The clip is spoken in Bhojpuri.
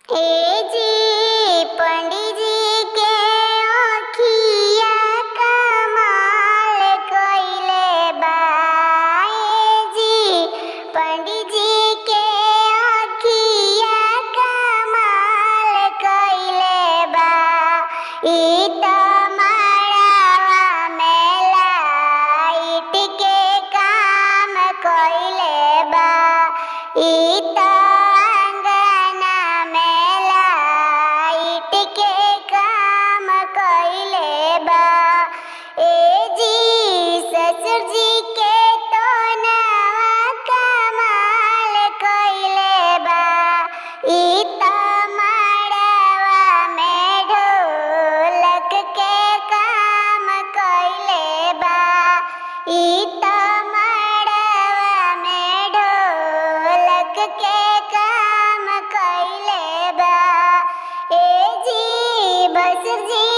ए जी पंडित जी के अखिया कमाल कइले बा। ए जी पंडित जी के अखिया कमाल कइले बा। ई त मड़वा में लाइट के काम कइले बा। ई त अंगना में लाइट के काम कइले बा। ए जी ससुर जी के तो नवा कमाल कइले बा। ई त मड़वा में ढोलक के काम कइले बा। ई त मड़वा में ढोलक के काम कइले बा। ए जी बसुर जी